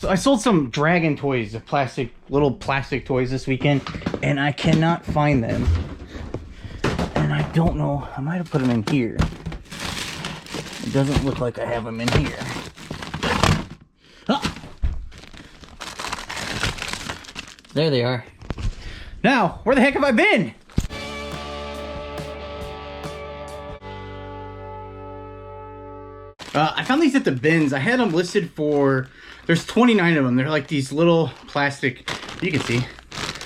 So I sold some dragon toys, the little plastic toys this weekend, and I cannot find them. And I don't know, I might have put them in here. It doesn't look like I have them in here. Ah! There they are. Now, where the heck have I been? I found these at the bins. I had them listed for, there's 29 of them. They're like these little plastic, you can see,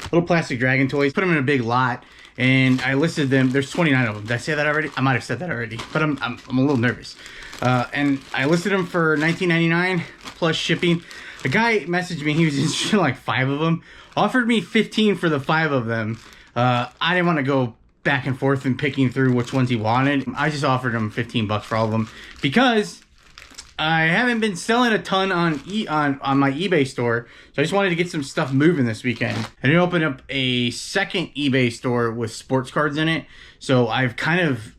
little plastic dragon toys. Put them in a big lot, and I listed them. There's 29 of them. Did I say that already? I might have said that already, but I'm a little nervous. And I listed them for $19.99 plus shipping. The guy messaged me. He was interested in like 5 of them. Offered me $15 for the 5 of them. I didn't want to go back and forth and picking through which ones he wanted. I just offered him $15 for all of them because I haven't been selling a ton on my eBay store, so I just wanted to get some stuff moving this weekend. I did open up a second eBay store with sports cards in it, so I've kind of,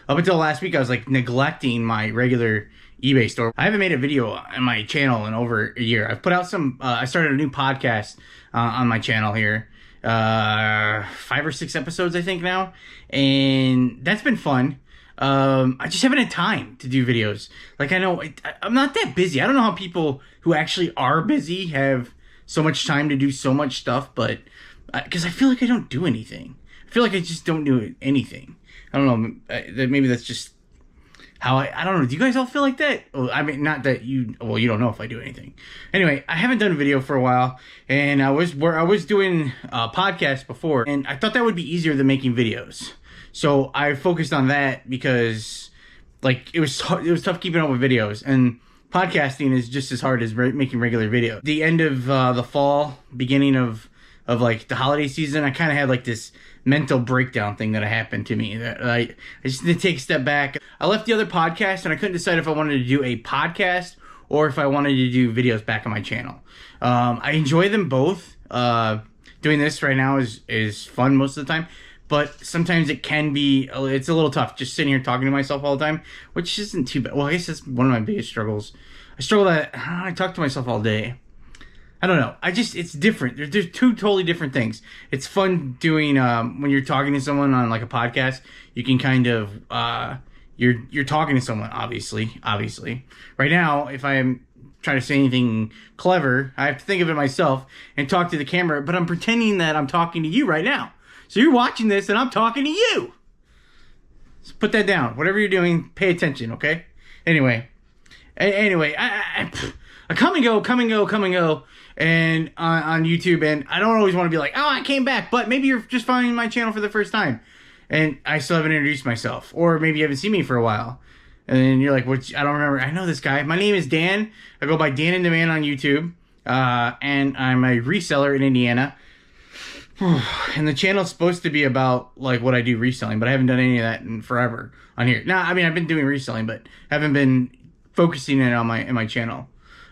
up until last week, I was like neglecting my regular eBay store. I haven't made a video on my channel in over a year. I've put out some, I started a new podcast on my channel here. 5 or 6 episodes, I think now, and that's been fun. I just haven't had time to do videos. Like, I know I'm not that busy. I don't know how people who actually are busy have so much time to do so much stuff, but because I feel like I don't do anything. I feel like I just don't do anything. I don't know. Maybe that's just how I don't know. Do you guys all feel like that? Well, I mean, not that you. Well, you don't know if I do anything. Anyway, I haven't done a video for a while, and I was doing a podcast before, and I thought that would be easier than making videos. So I focused on that because, like, it was tough keeping up with videos, and podcasting is just as hard as making regular videos. The end of the fall, beginning of like the holiday season, I kind of had like this mental breakdown thing that happened to me that I just need to take a step back. I left the other podcast and I couldn't decide if I wanted to do a podcast or if I wanted to do videos back on my channel. I enjoy them both. Doing this right now is fun most of the time, but sometimes it's a little tough just sitting here talking to myself all the time, which isn't too bad. Well, I guess that's one of my biggest struggles. I struggle that I talk to myself all day. I don't know. It's different. There's 2 totally different things. It's fun doing when you're talking to someone on like a podcast. You can kind of you're talking to someone. Obviously. Right now, if I am trying to say anything clever, I have to think of it myself and talk to the camera. But I'm pretending that I'm talking to you right now. So you're watching this, and I'm talking to you. So put that down. Whatever you're doing, pay attention. Okay. Anyway, I come and go. And on YouTube, and I don't always want to be like, oh, I came back, but maybe you're just finding my channel for the first time, and I still haven't introduced myself, or maybe you haven't seen me for a while, and then you're like, I don't remember. I know this guy. My name is Dan. I go by Dan in Demand on YouTube, and I'm a reseller in Indiana, and the channel's supposed to be about like what I do reselling, but I haven't done any of that in forever on here. Now, I mean, I've been doing reselling, but haven't been focusing it on my channel.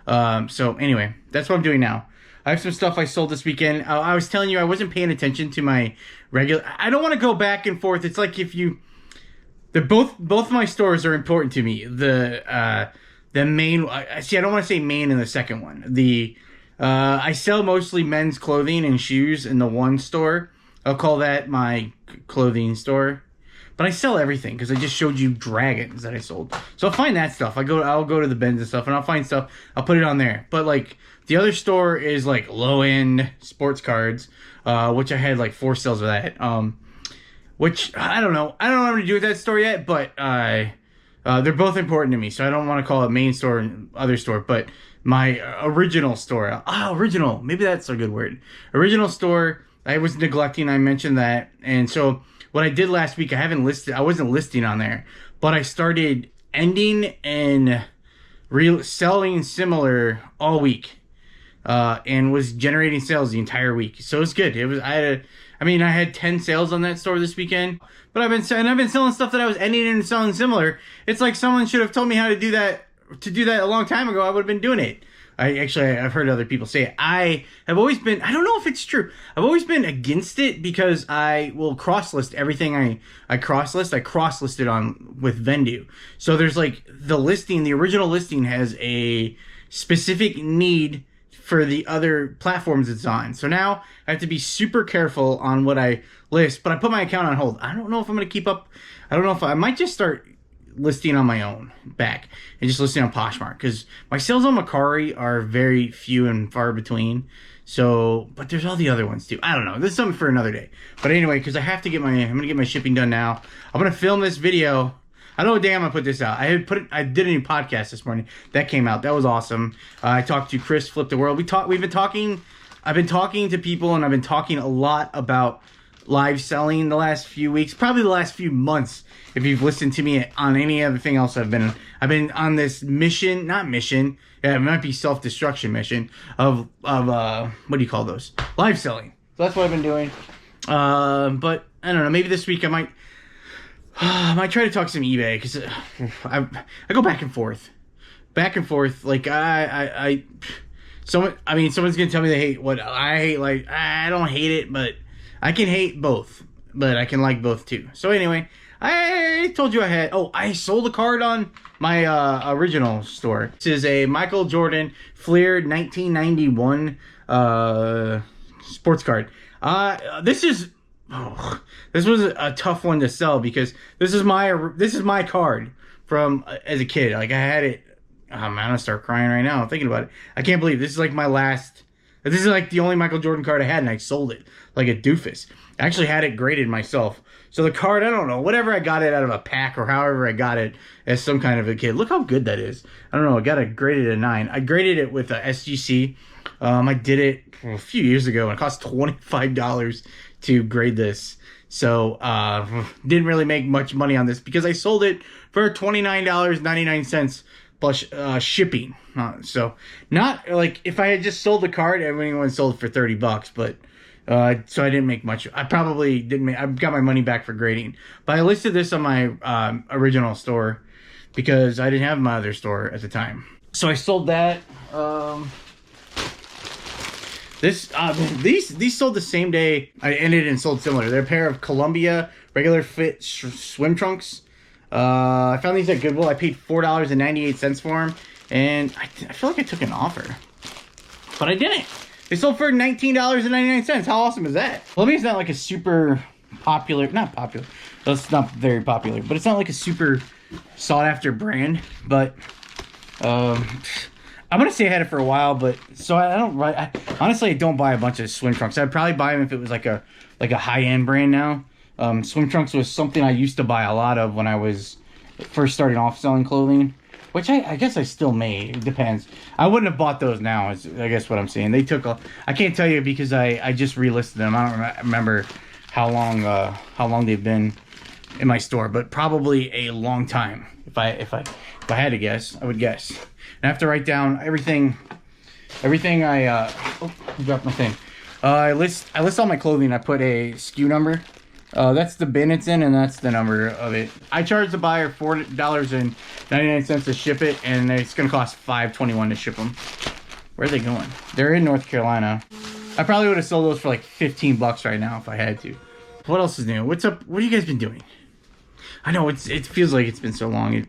So anyway, that's what I'm doing now. I have some stuff I sold this weekend. I was telling you I wasn't paying attention to my regular. I don't want to go back and forth. It's like both of my stores are important to me. The main, I don't want to say main in the second one. I sell mostly men's clothing and shoes in the one store. I'll call that my clothing store. But I sell everything because I just showed you dragons that I sold. So I'll find that stuff. I'll go to the bins and stuff, and I'll find stuff. I'll put it on there. But like the other store is like low end sports cards, which I had like 4 sales of that. Which I don't know. I don't know what to do with that store yet. But they're both important to me, so I don't want to call it main store and other store. But my original store. Original. Maybe that's a good word. Original store. I was neglecting. I mentioned that, and so. What I did last week, I wasn't listing on there, but I started ending and selling similar all week, and was generating sales the entire week. So it's good. I had 10 sales on that store this weekend, but I've been selling stuff that I was ending and selling similar. It's like someone should have told me how to do that a long time ago. I would have been doing it. I've heard other people say it. I have always been, I don't know if it's true. I've always been against it because I will cross-list everything I cross-list. I cross-listed with Vendu. So there's like the original listing has a specific need for the other platforms it's on. So now I have to be super careful on what I list, but I put my account on hold. I don't know if I'm going to keep up. I don't know if I might just start listing on my own back and just listing on Poshmark, because my sales on Mercari are very few and far between. So, but there's all the other ones too. I don't know. This is something for another day. But anyway, because I'm going to get my shipping done now. I'm going to film this video. I don't know what day I'm going to put this out. I did a new podcast this morning. That came out. That was awesome. I talked to Chris, Flip the World. I've been talking to people, and I've been talking a lot about live selling the last few weeks, probably the last few months. If you've listened to me on any other thing else I've been on this mission, not mission, yeah, it might be self-destruction mission of what do you call those? Live selling. So that's what I've been doing. But I don't know, maybe this week I might try to talk some eBay, because I go back and forth. Like someone's gonna tell me they hate what I hate. Like, I don't hate it, but I can hate both, but I can like both too. So anyway, I told you I sold a card on my original store. This is a Michael Jordan Fleer 1991 sports card. This was a tough one to sell, because this is my card from as a kid. Like, I had it. I'm gonna start crying right now thinking about it. I can't believe this is like this is like the only Michael Jordan card I had, and I sold it like a doofus. I actually had it graded myself. So the card, I don't know, whatever I got it out of a pack, or however I got it as some kind of a kid. Look how good that is. I don't know, I got it graded a 9. I graded it with a SGC. I did it a few years ago, and it cost $25 to grade this. So didn't really make much money on this, because I sold it for $29.99 plus shipping. So not like if I had just sold the card, everyone sold for $30, but so I didn't make much. I probably didn't make. I got my money back for grading, but I listed this on my original store because I didn't have my other store at the time. So I sold that. These sold the same day I ended and sold similar. They're a pair of Columbia regular fit swim trunks. I found these at Goodwill. I paid $4.98 for them, and I feel like I took an offer, but I didn't. They sold for $19.99. How awesome is that? Columbia's not like a super popular, not popular. It's not very popular, but it's not like a super sought after brand. But I'm gonna say I had it for a while, but so honestly, I don't buy a bunch of swim trunks. I'd probably buy them if it was like a high end brand now. Swim trunks was something I used to buy a lot of when I was first starting off selling clothing, which I guess I still may. It depends. I wouldn't have bought those now, is I guess what I'm saying. They took I can't tell you because I just relisted them. I don't remember how long they've been in my store, but probably a long time. If I had to guess, I would guess. And I have to write down everything I dropped my thing. I list all my clothing. I put a SKU number. That's the bin it's in, and that's the number of it. I charge the buyer $4.99 to ship it, and it's gonna cost $5.21 to ship them. Where are they going? They're in North Carolina. I probably would have sold those for like $15 right now if I had to. What else is new? What's up? What have you guys been doing? I know it feels like it's been so long. You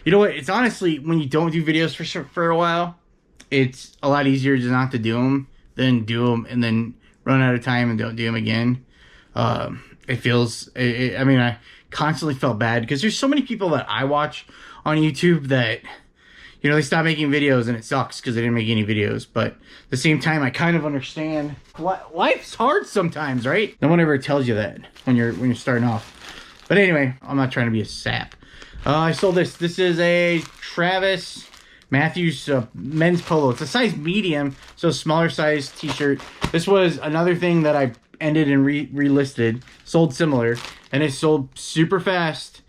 know what? It's honestly, when you don't do videos for a while, it's a lot easier just not to do them than do them and then run out of time and don't do them again. I mean, I constantly felt bad because there's so many people that I watch on YouTube that, you know, they stop making videos and it sucks because they didn't make any videos. But at the same time, I kind of understand life's hard sometimes, right? No one ever tells you that when you're starting off. But anyway, I'm not trying to be a sap. I sold this. This is a Travis Matthews men's polo. It's a size medium, so smaller size t-shirt. This was another thing that I ended and relisted, sold similar, and it sold super fast,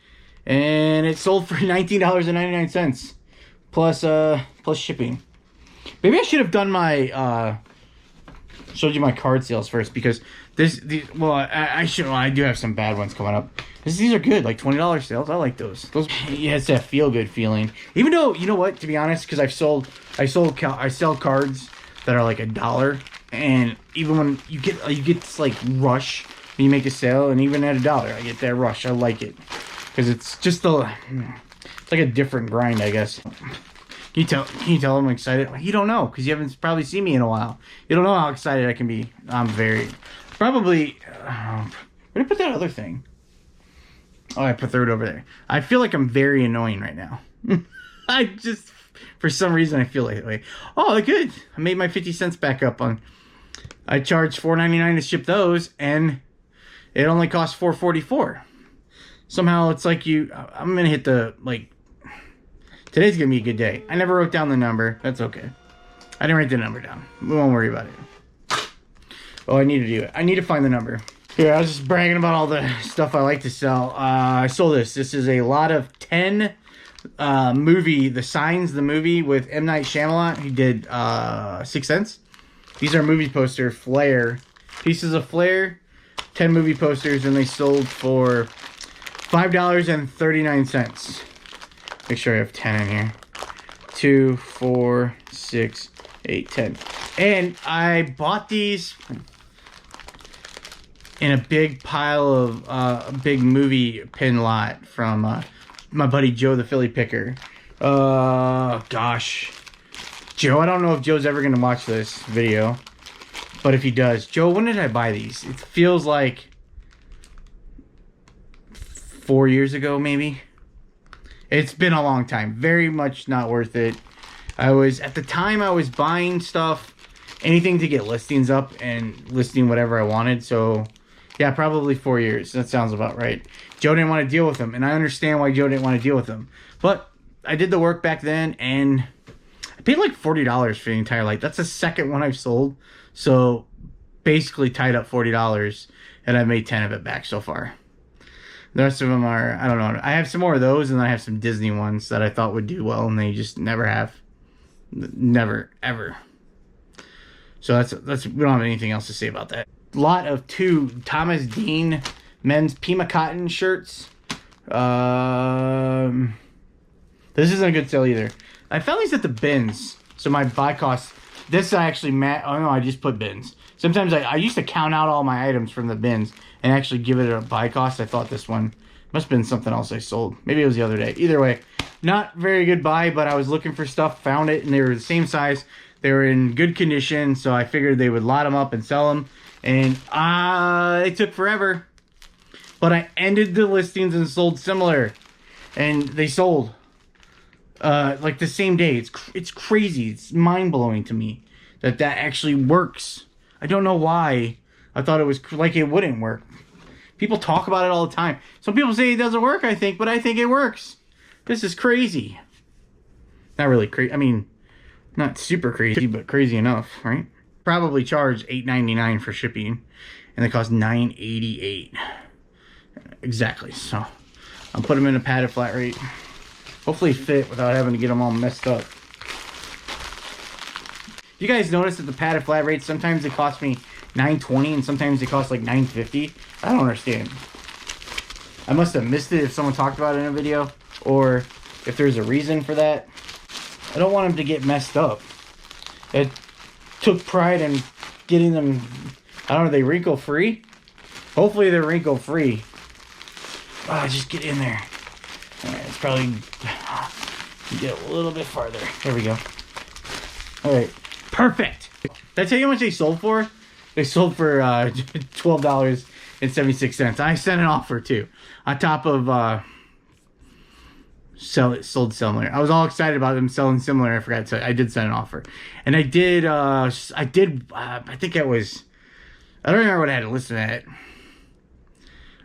and it sold for $19.99 plus shipping. Maybe I should have done my showed you my card sales first, because I do have some bad ones coming up. These are good, like $20 sales. I like those. Yeah, it's that feel good feeling. Even though, you know what, to be honest, because I sell cards that are like $1. And even when you get this like rush when you make a sale, and even at $1, I get that rush. I like it because it's just it's like a different grind, I guess. Can you tell I'm excited? You don't know, because you haven't probably seen me in a while. You don't know how excited I can be. I'm very... Probably... where did I put that other thing? Oh, I put third over there. I feel like I'm very annoying right now. I just... For some reason, I feel like that way. Oh, good. I made my 50 cents back up on... I charged $4.99 to ship those, and it only cost $4.44. Somehow, it's like you... I'm going to hit the, like... Today's going to be a good day. I never wrote down the number. That's okay. I didn't write the number down. We won't worry about it. Oh, I need to do it. I need to find the number. Here, I was just bragging about all the stuff I like to sell. I sold this. This is a lot of 10 movie, The Signs, the movie with M. Night Shyamalan. He did 6 cents. These are movie poster flare. Pieces of flare. 10 movie posters, and they sold for $5.39. Make sure I have 10 in here. 2, 4, 6, 8, 10. And I bought these in a big pile of a big movie pin lot from my buddy Joe the Philly Picker. Gosh. Joe, I don't know if Joe's ever going to watch this video. But if he does, Joe, when did I buy these? It feels like 4 years ago, maybe. It's been a long time. Very much not worth it. At the time, I was buying stuff, anything to get listings up and listing whatever I wanted. So, yeah, probably 4 years. That sounds about right. Joe didn't want to deal with them, and I understand why Joe didn't want to deal with them. But I did the work back then, and I paid like $40 for the entire light. That's the second one I've sold. So, basically tied up $40, and I've made 10 of it back so far. The rest of them are, I don't know. I have some more of those, and then I have some Disney ones that I thought would do well, and they just never have. Never, ever. So that's we don't have anything else to say about that. Lot of 2 Thomas Dean men's Pima cotton shirts. This isn't a good sale either. I found these at the bins, so my buy cost. This I actually oh no, I just put bins. Sometimes I used to count out all my items from the bins and actually give it a buy cost. I thought this one must have been something else I sold. Maybe it was the other day. Either way, not very good buy, but I was looking for stuff, found it, and they were the same size. They were in good condition, so I figured they would lot them up and sell them. And it took forever. But I ended the listings and sold similar. And they sold. Like the same day. It's crazy. It's mind-blowing to me that actually works. I don't know why. I thought it was like it wouldn't work. People talk about it all the time. Some people say it doesn't work, I think, but I think it works. This is crazy. Not really crazy. I mean, not super crazy, but crazy enough, right? Probably charge $8.99 for shipping, and they cost $9.88. Exactly. So I'll put them in a padded flat rate. Hopefully fit without having to get them all messed up. You guys notice that the padded flat rates, sometimes they cost me $9.20 and sometimes they cost like $9.50. I don't understand. I must have missed it if someone talked about it in a video, or if there's a reason for that. I don't want them to get messed up. It took pride in getting them, I don't know, are they wrinkle free? Hopefully they're wrinkle free. Just get in there. Alright, it's probably get a little bit farther. There we go. Alright, perfect. Did I tell you how much they sold for? They sold for $12.76. I sent an offer too, on top of sold similar. I was all excited about them selling similar. I forgot to. I did send an offer, and I did. I think it was. I don't remember what I had to listen at.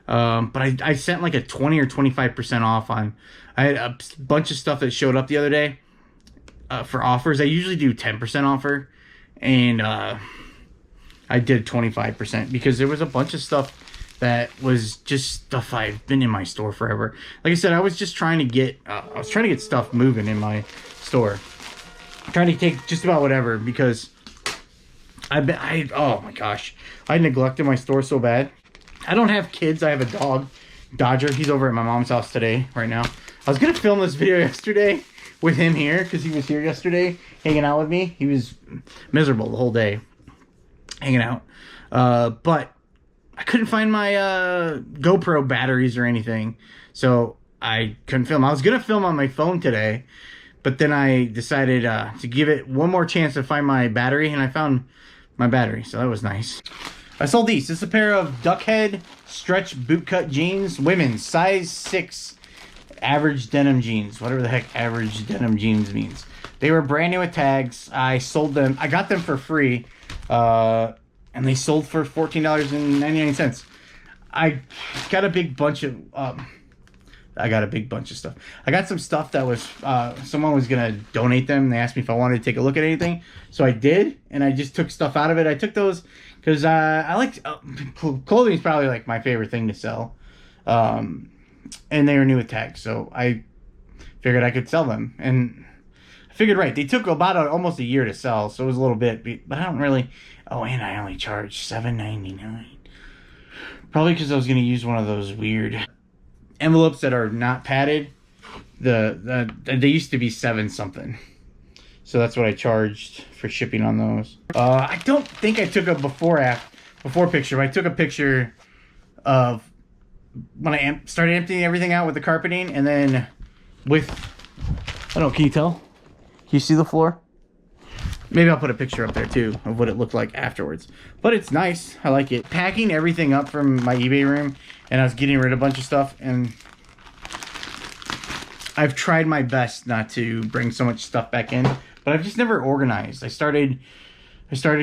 But I sent like a 20 or 25% off on. I had a bunch of stuff that showed up the other day for offers. I usually do 10% offer, and I did 25% because there was a bunch of stuff that was just stuff I've been in my store forever. Like I said, I was just trying to get stuff moving in my store. I'm trying to take just about whatever because oh my gosh, I neglected my store so bad. I don't have kids. I have a dog, Dodger. He's over at my mom's house today, right now. I was gonna film this video yesterday with him here because he was here yesterday hanging out with me. He was miserable the whole day hanging out, but I couldn't find my GoPro batteries or anything, so I couldn't film. I was gonna film on my phone today, But then I decided to give it one more chance to find my battery, and I found my battery, so that was nice. I sold these. This is a pair of Duckhead stretch bootcut jeans, women's, size 6, average denim jeans, whatever the heck average denim jeans means. They were brand new with tags. I sold them. I got them for free, and they sold for $14.99. I got a big bunch of stuff. I got some stuff that was someone was gonna donate them. They asked me if I wanted to take a look at anything, so I did, and I just took stuff out of it. I took those because I like clothing is probably like my favorite thing to sell, and they were new with tags, so I figured I could sell them. And I figured, right, they took about almost a year to sell, so it was a little bit, but I don't really. Oh, and I only charged $7.99. Probably because I was going to use one of those weird envelopes that are not padded. They used to be 7 something. So that's what I charged for shipping on those. I don't think I took a before picture, but I took a picture of when I started emptying everything out with the carpeting, and then with, I don't know, can you tell? Can you see the floor? Maybe I'll put a picture up there too of what it looked like afterwards. But it's nice. I like it. Packing everything up from my eBay room, and I was getting rid of a bunch of stuff, and I've tried my best not to bring so much stuff back in, but I've just never organized. I started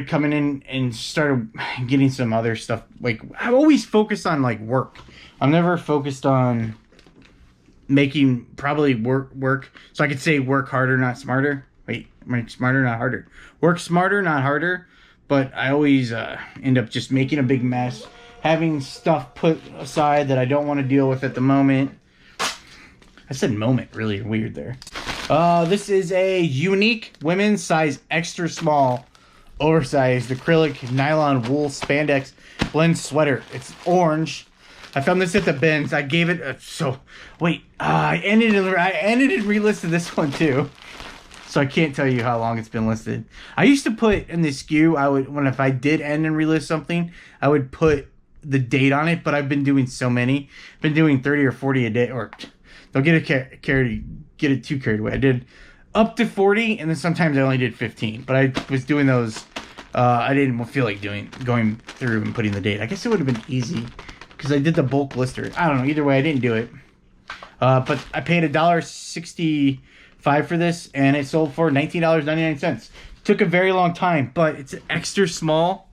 coming in and started getting some other stuff. Like, I've always focused on like work. I'm never focused on making probably work. So I could say work harder, not smarter. Wait, smarter, not harder. Work smarter, not harder. But I always end up just making a big mess, having stuff put aside that I don't want to deal with at the moment. I said moment, really weird there. This is a unique women's size extra small, oversized acrylic nylon wool spandex blend sweater. It's orange. I found this at the bins. I gave it I ended and relisted this one too. So I can't tell you how long it's been listed. I used to put in the SKU, if I did end and relist something, I would put the date on it, but I've been doing so many. I've been doing 30 or 40 a day, or don't get it too carried away. I did up to 40, and then sometimes I only did 15. But I was doing those, I didn't feel like going through and putting the date. I guess it would have been easy, because I did the bulk lister. I don't know, either way, I didn't do it. But I paid $1.65 for this, and it sold for $19.99. Took a very long time, but it's extra small.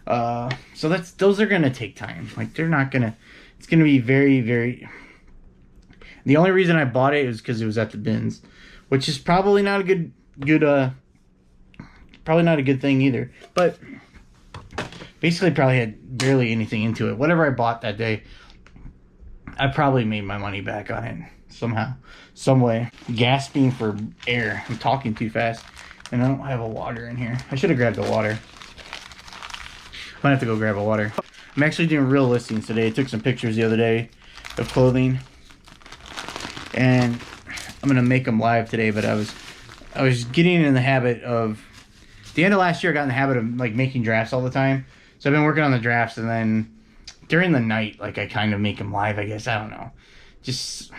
So those are gonna take time. Like, it's gonna be very, very. The only reason I bought it was because it was at the bins, which is probably not a good probably not a good thing either. But basically, probably had barely anything into it. Whatever I bought that day, I probably made my money back on it somehow, some way. Gasping for air. I'm talking too fast, and I don't have a water in here. I should have grabbed the water. Might have to go grab a water. I'm actually doing real listings today. I took some pictures the other day of clothing, and I'm gonna make them live today. But I was getting in the habit of, at the end of last year, I got in the habit of like making drafts all the time. So I've been working on the drafts, and then during the night, like, I kind of make them live, I guess. I don't know. Just,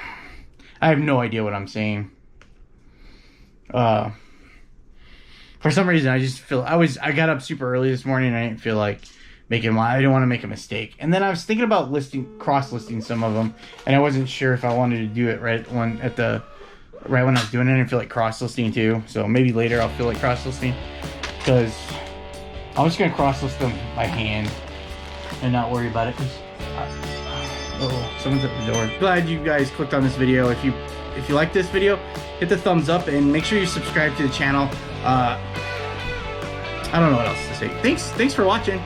I have no idea what I'm saying. For some reason, I just feel, I got up super early this morning, and I didn't feel like making them live. I didn't want to make a mistake. And then I was thinking about cross-listing some of them, and I wasn't sure if I wanted to do it right when I was doing it. I didn't feel like cross-listing too. So maybe later I'll feel like cross-listing, because I'm just going to cross-list them by hand and not worry about it. Someone's at the door. Glad you guys clicked on this video. If you like this video, hit the thumbs up, and make sure you subscribe to the channel. I don't know what else to say. Thanks for watching.